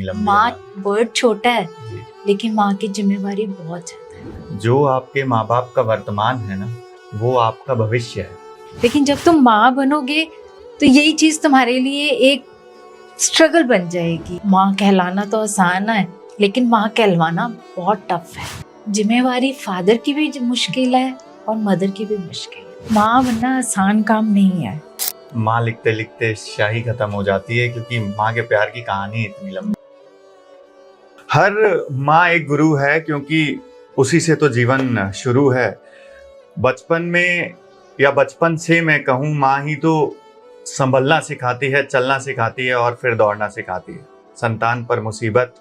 लंबी माँ है। वर्ड छोटा है जी। लेकिन माँ की जिम्मेवारी बहुत ज्यादा है। जो आपके माँ बाप का वर्तमान है ना, वो आपका भविष्य है। लेकिन जब तुम माँ बनोगे तो यही चीज तुम्हारे लिए एक स्ट्रगल बन जाएगी। माँ कहलाना तो आसान है लेकिन माँ कहलवाना बहुत टफ है। जिम्मेवारी फादर की भी मुश्किल है और मदर की भी मुश्किल है। माँ बनना आसान काम नहीं है। माँ लिखते लिखते स्याही खत्म हो जाती है, क्योंकि माँ के प्यार की कहानी इतनी लंबी। हर माँ एक गुरु है, क्योंकि उसी से तो जीवन शुरू है। बचपन में या बचपन से मैं कहूँ, माँ ही तो संभलना सिखाती है, चलना सिखाती है और फिर दौड़ना सिखाती है। संतान पर मुसीबत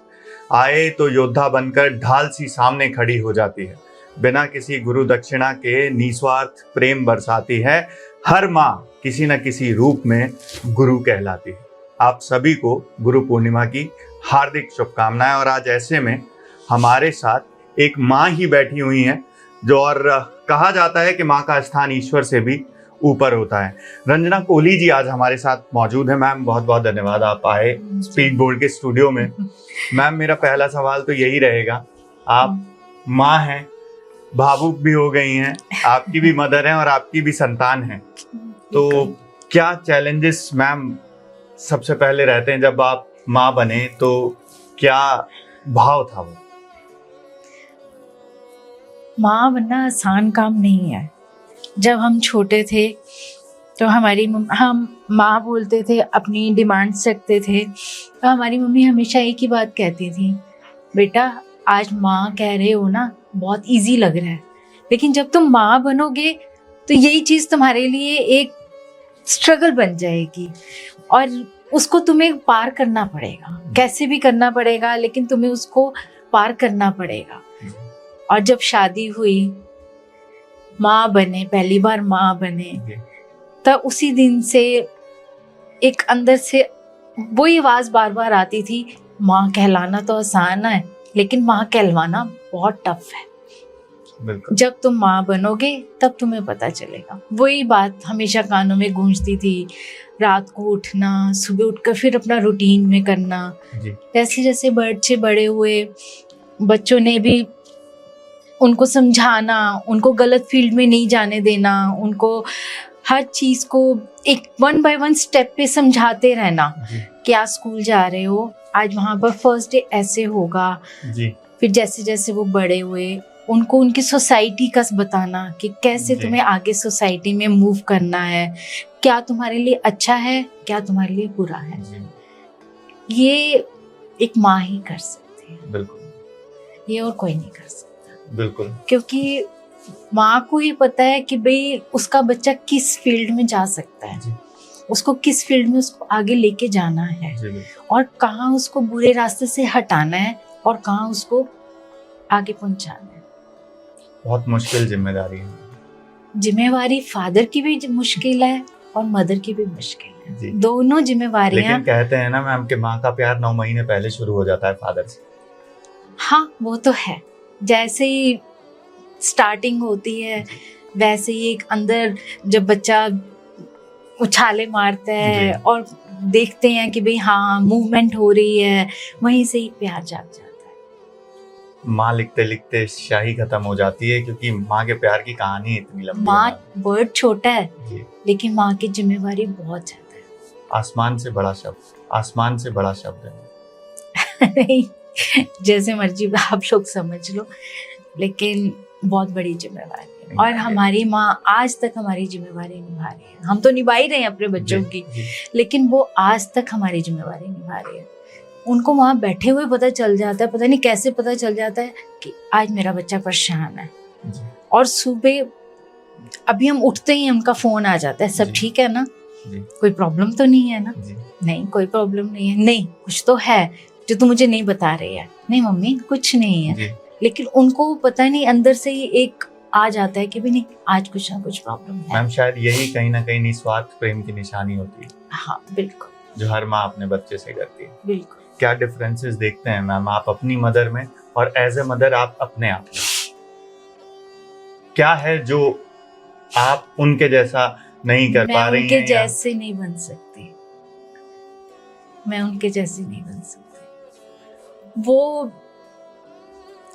आए तो योद्धा बनकर ढाल सी सामने खड़ी हो जाती है। बिना किसी गुरु दक्षिणा के निस्वार्थ प्रेम बरसाती है। हर माँ किसी न किसी रूप में गुरु कहलाती है। आप सभी को गुरु पूर्णिमा की हार्दिक शुभकामनाएं। और आज ऐसे में हमारे साथ एक माँ ही बैठी हुई हैं, जो और कहा जाता है कि माँ का स्थान ईश्वर से भी ऊपर होता है। रंजना कोहली जी आज हमारे साथ मौजूद है। मैम, बहुत बहुत धन्यवाद आप आए स्पीक बोर्ड के स्टूडियो में। मैम, मेरा पहला सवाल तो यही रहेगा, आप माँ हैं, भावुक भी हो गई हैं, आपकी भी मदर हैं और आपकी भी संतान हैं, तो क्या चैलेंजेस मैम सबसे पहले रहते हैं जब आप माँ बने? तो क्या भाव था वो? माँ बनना आसान काम नहीं है। जब हम छोटे थे तो हम माँ बोलते थे, अपनी डिमांड्स रखते थे, तो हमारी मम्मी हमेशा एक ही बात कहती थी, बेटा आज माँ कह रहे हो ना, बहुत इजी लग रहा है, लेकिन जब तुम माँ बनोगे तो यही चीज़ तुम्हारे लिए एक स्ट्रगल बन जाएगी और उसको तुम्हें पार करना पड़ेगा। कैसे भी करना पड़ेगा, लेकिन तुम्हें उसको पार करना पड़ेगा। और जब शादी हुई, माँ बने, पहली बार माँ बने, तब उसी दिन से एक अंदर से वही आवाज़ बार बार आती थी, माँ कहलाना तो आसान है लेकिन माँ कहलवाना बहुत टफ है। जब तुम माँ बनोगे तब तुम्हें पता चलेगा। वही बात हमेशा कानों में गूंजती थी, रात को उठना, सुबह उठकर फिर अपना रूटीन में करना। जैसे जैसे बच्चे बड़े हुए, बच्चों ने भी उनको समझाना, उनको गलत फील्ड में नहीं जाने देना, उनको हर चीज़ को एक 1 बाय 1 स्टेप पे समझाते रहना कि आज स्कूल जा रहे हो, आज वहाँ पर फर्स्ट डे ऐसे होगा जी। फिर जैसे जैसे वो बड़े हुए, उनको उनकी सोसाइटी का बताना कि कैसे तुम्हें आगे सोसाइटी में मूव करना है, क्या तुम्हारे लिए अच्छा है, क्या तुम्हारे लिए बुरा है। ये एक माँ ही कर सकती है। बिल्कुल, ये और कोई नहीं कर सकता। बिल्कुल, क्योंकि माँ को ही पता है कि भाई उसका बच्चा किस फील्ड में जा सकता है, उसको किस फील्ड में उसको आगे लेके जाना है और कहाँ उसको बुरे रास्ते से हटाना है और कहाँ उसको आगे पहुंचाना है। बहुत मुश्किल जिम्मेदारी है। जिम्मेवारी फादर की भी मुश्किल है और मदर की भी मुश्किल है। दोनों जिम्मेवारियां। लेकिन कहते हैं ना मैम कि माँ का प्यार 9 महीने पहले शुरू हो जाता है फादर से। हाँ, वो तो है। जैसे ही स्टार्टिंग होती है वैसे ही एक अंदर जब बच्चा उछाले मारता है और देखते हैं कि भाई हाँ मूवमेंट हो रही है, वहीं से ही प्यार जाग जाता है। माँ लिखते लिखते स्याही खत्म हो जाती है, क्योंकि माँ के प्यार की कहानी इतनी लंबी है। माँ वर्ड छोटा है लेकिन माँ की जिम्मेवारी बहुत ज्यादा है। आसमान से बड़ा शब्द, आसमान से बड़ा शब्द है। नहीं, जैसे मर्जी आप लोग समझ लो, लेकिन बहुत बड़ी जिम्मेवारी है। और हमारी माँ आज तक हमारी जिम्मेवारी निभा रही है। हम तो निभा ही रहे हैं अपने बच्चों की, लेकिन वो आज तक हमारी जिम्मेवारी निभा रही है। उनको वहाँ बैठे हुए पता चल जाता है, पता नहीं कैसे पता चल जाता है कि आज मेरा बच्चा परेशान है। और सुबह अभी हम उठते ही उनका फोन आ जाता है, सब ठीक है ना, कोई प्रॉब्लम तो नहीं है ना? नहीं, कोई प्रॉब्लम नहीं है। नहीं, कुछ तो है जो तू मुझे नहीं बता रही है। नहीं मम्मी, कुछ नहीं है। लेकिन उनको पता नहीं अंदर से ही एक आ जाता है कि भी नहीं, आज कुछ ना कुछ प्रॉब्लम है। मैम, शायद यही कहीं ना कहीं निस्वार्थ प्रेम की निशानी होती है। हाँ बिल्कुल, जो हर माँ अपने बच्चे से करती है। बिल्कुल। क्या डिफरेंसेस देखते हैं मैम आप अपनी मदर में और एज ए मदर आप अपने आप में? क्या है जो आप उनके जैसा नहीं कर पा रही हैं? मैं उनके जैसे नहीं बन सकती, मैं उनके जैसी नहीं बन सकती। वो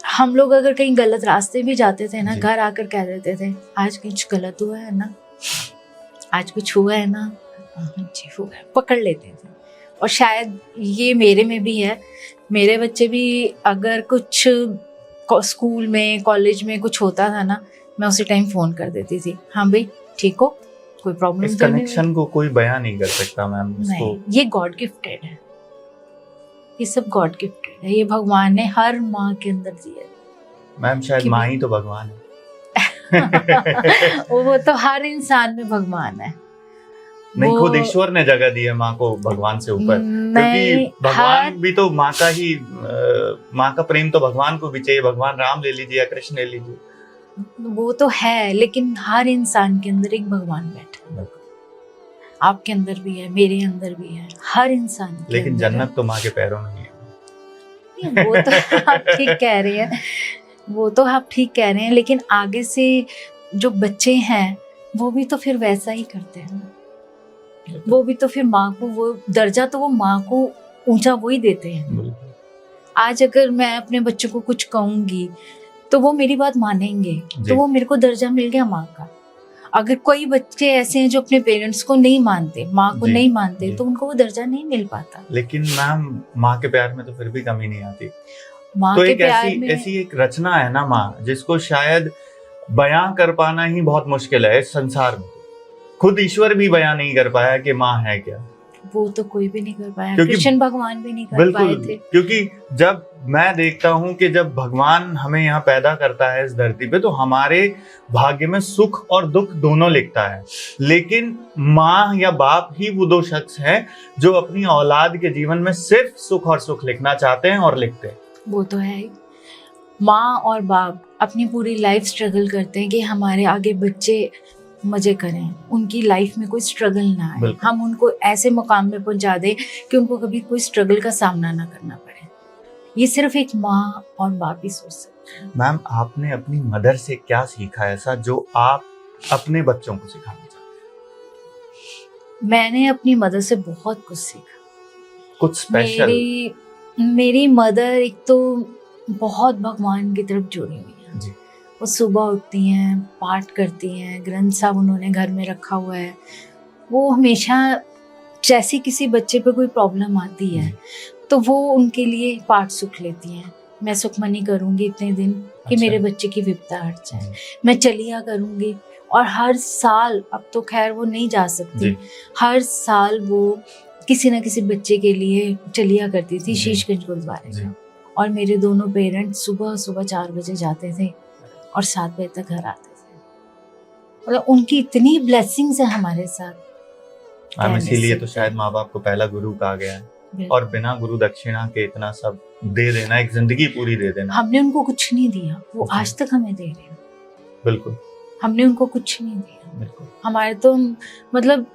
हम लोग अगर कहीं गलत रास्ते भी जाते थे ना, जी। घर आकर कह देते थे आज कुछ गलत हुआ है ना, आज कुछ हुआ है ना, हाँ जी हुआ है, पकड़ लेते थे। और शायद ये मेरे में भी है, मेरे बच्चे भी अगर कुछ स्कूल में कॉलेज में कुछ होता था ना, मैं उसी टाइम फ़ोन कर देती थी, हाँ भाई ठीक हो, कोई प्रॉब्लम इस तो नहीं हुई? कनेक्शन को कोई बयां नहीं कर सकता मैम इसको। नहीं, ये गॉड गिफ्टेड है, ये सब गॉड गिफ्टेड है, ये भगवान ने हर माँ के अंदर दिया मैम शायद कि माँ भाई- ही तो भगवान है। वो तो हर इंसान में भगवान है। नहीं, वो- खुद ईश्वर ने जगह दी है माँ को भगवान से ऊपर, नहीं, क्योंकि भगवान हर भी तो माँ का ही माँ का प्रेम तो भगवान को भी चाहिए। भगवान राम ले लीजिए या कृष्ण ले लीजिए, वो तो है, लेकिन हर इंसान के अंदर एक भगवान बैठा है। आपके अंदर भी है, मेरे अंदर भी है, हर इंसान के लेकिन अंदर है। जन्नत तो माँ के पैरों में ही है। नहीं, वो तो आप ठीक कह रहे हैं, वो तो आप ठीक कह रहे हैं, लेकिन आगे से जो बच्चे हैं वो भी तो फिर वैसा ही करते हैं ना। वो भी तो फिर माँ को वो दर्जा, तो वो माँ को ऊंचा वो ही देते हैं। बिल्कुल। आज अगर मैं अपने बच्चों को कुछ कहूंगी तो वो मेरी बात मानेंगे, जी। तो वो मेरे को दर्जा मिल गया माँ का। अगर कोई बच्चे ऐसे हैं जो अपने पेरेंट्स को नहीं मानते, माँ को जी, नहीं मानते, जी। तो उनको वो दर्जा नहीं मिल पाता। लेकिन मैम माँ के प्यार में तो फिर भी कमी नहीं आती। माँ तो के एक प्यार ऐसी में ऐसी एक रचना है ना माँ, जिसको शायद बयां कर पाना ही बहुत मुश्किल है इस संसार में। खुद ईश्वर भी बयां नहीं कर पाया कि माँ है क्या। वो तो कोई भी नहीं कर पाया, क्योंकि- कृष्ण भगवान भी नहीं कर पाए बिल्कुल, थे। क्योंकि जब मैं देखता हूँ कि जब भगवान हमें यहाँ पैदा करता है इस धरती पे, तो हमारे भाग्य में सुख और दुख दोनों लिखता है। लेकिन माँ या बाप ही वो दो शख्स हैं जो अपनी औलाद के जीवन में सिर्फ सुख और सुख लिखना चाहते हैं और लिखते हैं। वो तो है ही। माँ और बाप अपनी पूरी लाइफ स्ट्रगल करते हैं कि हमारे आगे बच्चे मजे करें, उनकी लाइफ में कोई स्ट्रगल ना आए, बिल्कुल। हम उनको ऐसे मुकाम में पहुंचा दें कि उनको कभी कोई स्ट्रगल का सामना ना करना पड़े। ये सिर्फ एक माँ और बाप ही सोच सकते हैं। मैम, आपने अपनी मदर से क्या सीखा ऐसा जो आप अपने बच्चों को सिखाना चाहते हैं? मैंने अपनी मदर से बहुत कुछ सीखा। कुछ स्पेशल? मेरी मदर एक तो बहुत भगवान की तरफ जुड़ी हुई है। जी। वो सुबह उठती हैं, पाठ करती हैं, ग्रंथ साहब उन्होंने घर में रखा हुआ है। वो हमेशा जैसे किसी बच्चे पे कोई प्रॉब्लम आती है तो वो उनके लिए पाठ सुख लेती हैं। मैं सुखमनी करूंगी इतने दिन कि अच्छा। मेरे बच्चे की विपदा हट जाए, मैं चलिया करूंगी। और हर साल, अब तो खैर वो नहीं जा सकती, जी। हर साल वो किसी ना किसी बच्चे के लिए चलिया करती थी जी। शीशगंज गुरुद्वारे जी। में। और मेरे दोनों पेरेंट्स सुबह सुबह 4 बजे जाते थे और 7 बजे तक घर आते थे। मतलब उनकी इतनी ब्लेसिंग्स है हमारे साथ। मैम, कहने इसीलिए से तो शायद माँ बाप को पहला गुरु कहा गया है। बिल्कुल। और बिना गुरु दक्षिणा के इतना सब दे देना, एक जिंदगी पूरी दे देना। हमने उनको कुछ नहीं दिया, वो जी। आज तक हमें दे रहे हैं। बिल्कुल हमने उनको कुछ नहीं दिया। बिल्कुल। हमारे तो मतलब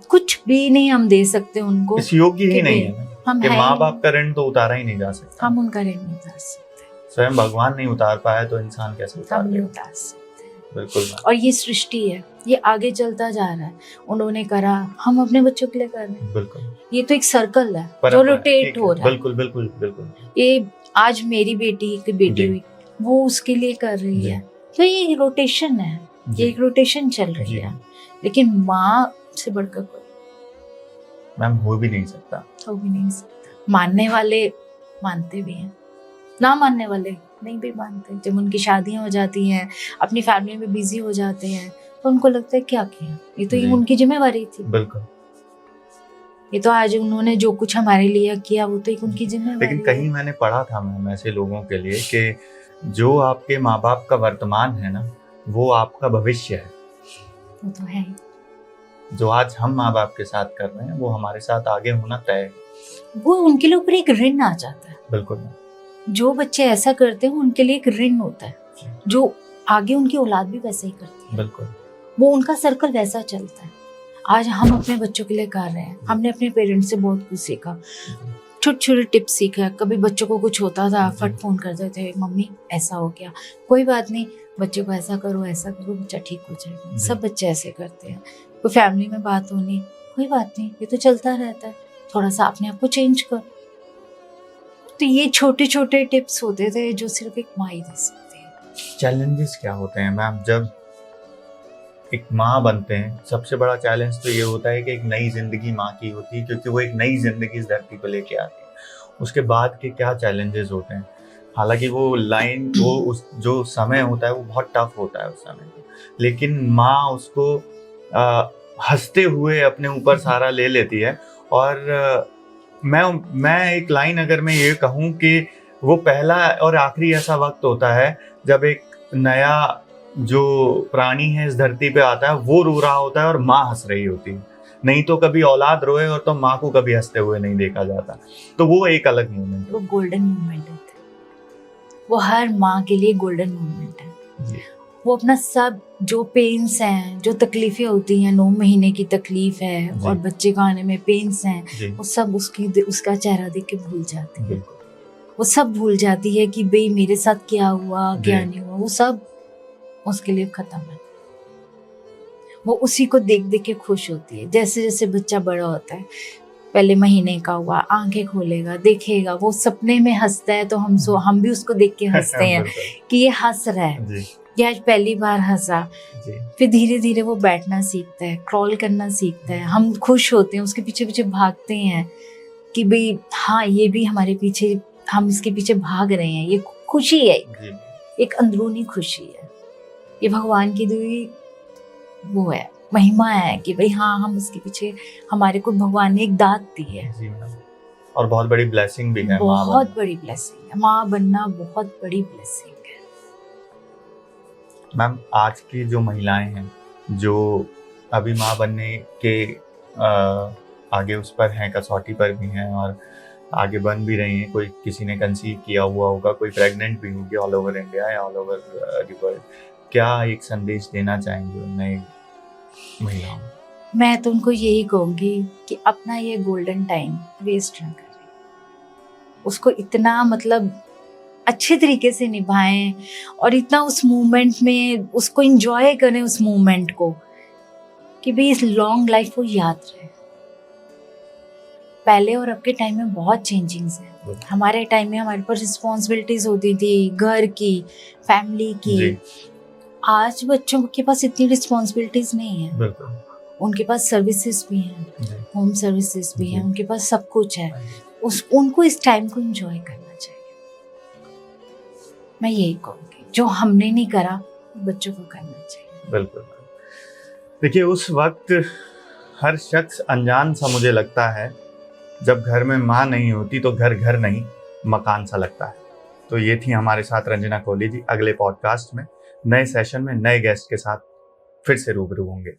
कुछ भी नहीं हम दे सकते उनको। इस योग्य ही कि नहीं भाई, है हम कि हैं माँ ही बाप का ऋण तो उतारा ही नहीं जा सकता। हम उनका ऋण नहीं उतार सकते, स्वयं भगवान नहीं उतार पाया तो इंसान कैसे उतार हम नहीं देगा? उतार सकते। बिल्कुल मैम। और ये सृष्टि है, ये आगे चलता जा रहा है। उन्होंने करा, हम अपने बच्चों के लिए कर रहे हैं। बिल्कुल। ये तो एक सर्कल है जो परंपरा, रोटेट ठीक है। हो रहा है। बिल्कुल बिल्कुल बिल्कुल। ये आज मेरी बेटी की बेटी जी। हुई, वो उसके लिए कर रही जी। है। तो ये रोटेशन है, जी। ये एक रोटेशन चल रही जी। है। लेकिन माँ से बढ़कर कोई मैम हो भी नहीं सकता। हो भी नहीं सकता। मानने वाले मानते भी हैं, ना मानने वाले नहीं भी मानते। जब उनकी शादियां हो जाती हैं, अपनी फैमिली में बिजी हो जाते हैं, तो उनको लगता है क्या किया, ये तो जी। उनकी जिम्मेवारी थी। बिल्कुल। ये तो आज उन्होंने जो कुछ हमारे लिए किया वो तो एक उनकी जिम्मेवारी लेकिन कहीं मैंने पढ़ा था मैम ऐसे लोगों के लिए कि जो आपके माँ बाप का वर्तमान है ना, वो आपका भविष्य है। वो तो है ही। जो आज हम माँ बाप के साथ कर रहे हैं वो हमारे साथ आगे होना तय है। वो उनके लिए ऊपर एक ऋण आ जाता है। बिल्कुल मैम। जो बच्चे ऐसा करते हैं उनके लिए एक ऋण होता है, जो आगे उनकी औलाद भी वैसे ही करती है। बिल्कुल। वो उनका सर्कल वैसा चलता है। आज हम अपने बच्चों के लिए कर रहे हैं। हमने अपने पेरेंट्स से बहुत कुछ सीखा, छोटे छोटे टिप्स सीखा। कभी बच्चों को कुछ होता था, फट फोन करते थे, मम्मी ऐसा हो गया, कोई बात नहीं, बच्चे को ऐसा करो, बच्चा ठीक हो जाएगा। सब बच्चे ऐसे करते हैं। कोई फैमिली में बात होनी, कोई बात नहीं, ये तो चलता रहता है, थोड़ा सा अपने आप को चेंज कर। तो ये छोटे छोटे टिप्स होते थे जो सिर्फ एक माँ ही दे सकती है। चैलेंजेस क्या होते हैं मैम जब एक माँ बनते हैं? सबसे बड़ा चैलेंज तो ये होता है कि एक नई जिंदगी माँ की होती है, क्योंकि वो एक नई जिंदगी इस धरती पर लेके आती है। उसके बाद के क्या चैलेंजेस होते हैं? हालांकि वो उस जो समय होता है वो बहुत टफ होता है उस समय, लेकिन माँ उसको हंसते हुए अपने ऊपर सारा ले लेती है। और मैं एक लाइन अगर मैं ये कहूँ कि वो पहला और आखिरी ऐसा वक्त होता है जब एक नया जो प्राणी है इस धरती पे आता है, वो रो रहा होता है और माँ हंस रही होती है। नहीं तो कभी औलाद रोए और तो माँ को कभी हंसते हुए नहीं देखा जाता। तो वो एक अलग मोमेंट है, वो गोल्डन मोमेंट है, वो हर माँ के लिए गोल्डन मोमेंट है। वो अपना सब जो पेन्स हैं, जो तकलीफें होती हैं, 9 महीने की तकलीफ है और बच्चे का आने में पेन्स हैं, वो सब उसका चेहरा देख के भूल जाती है। वो सब भूल जाती है कि भाई मेरे साथ क्या हुआ क्या नहीं हुआ, वो सब उसके लिए खत्म है। वो उसी को देख देख के खुश होती है। जैसे जैसे बच्चा बड़ा होता है, पहले महीने का हुआ, आंखें खोलेगा, देखेगा, वो सपने में हंसता है तो हम भी उसको देख के हंसते हैं कि ये हंस रहा है, ये आज पहली बार हंसा। फिर धीरे धीरे वो बैठना सीखता है, क्रॉल करना सीखता है। हम खुश होते हैं, उसके पीछे पीछे भागते हैं कि भाई हाँ ये भी हमारे पीछे, हम इसके पीछे भाग रहे हैं। ये खुशी है, एक अंदरूनी खुशी है। ये भगवान की दी वो है, महिमा है कि भाई हाँ हम इसके पीछे, हमारे को भगवान ने एक दात दी है और बहुत बड़ी ब्लेसिंग भी है। बहुत बड़ी ब्लेसिंग है, माँ बनना बहुत बड़ी ब्लेसिंग है। मैम आज की जो महिलाएं हैं जो अभी माँ बनने के आगे उस पर हैं, कसौटी पर भी हैं और आगे बन भी रही हैं, कोई किसी ने कंसीव किया हुआ होगा, कोई प्रेग्नेंट भी होगी ऑल ओवर इंडिया या ऑल ओवर द वर्ल्ड, क्या एक संदेश देना चाहेंगे नए महिलाओं? मैं तो उनको यही कहूँगी कि अपना ये गोल्डन टाइम वेस्ट ना करें, उसको इतना मतलब अच्छे तरीके से निभाएं और इतना उस मोमेंट में उसको एंजॉय करें, उस मोमेंट को, कि भाई इस लॉन्ग लाइफ को याद रहे। पहले और अब के टाइम में बहुत चेंजिंग्स हैं। हमारे टाइम में हमारे पास रिस्पॉन्सिबिलिटीज होती थी, घर की, फैमिली की। आज बच्चों के पास इतनी रिस्पॉन्सिबिलिटीज नहीं है। उनके पास सर्विसेज भी हैं, होम सर्विसेज भी हैं, उनके पास सब कुछ है। उनको इस टाइम को एंजॉय करना चाहिए। मैं यही कहूँगी, जो हमने नहीं करा बच्चों को करना चाहिए। बिल्कुल। देखिए उस वक्त हर शख्स अनजान सा मुझे लगता है, जब घर में माँ नहीं होती तो घर घर नहीं मकान सा लगता है। तो ये थी हमारे साथ रंजना कोहली जी। अगले पॉडकास्ट में नए सेशन में नए गेस्ट के साथ फिर से रूबरू होंगे।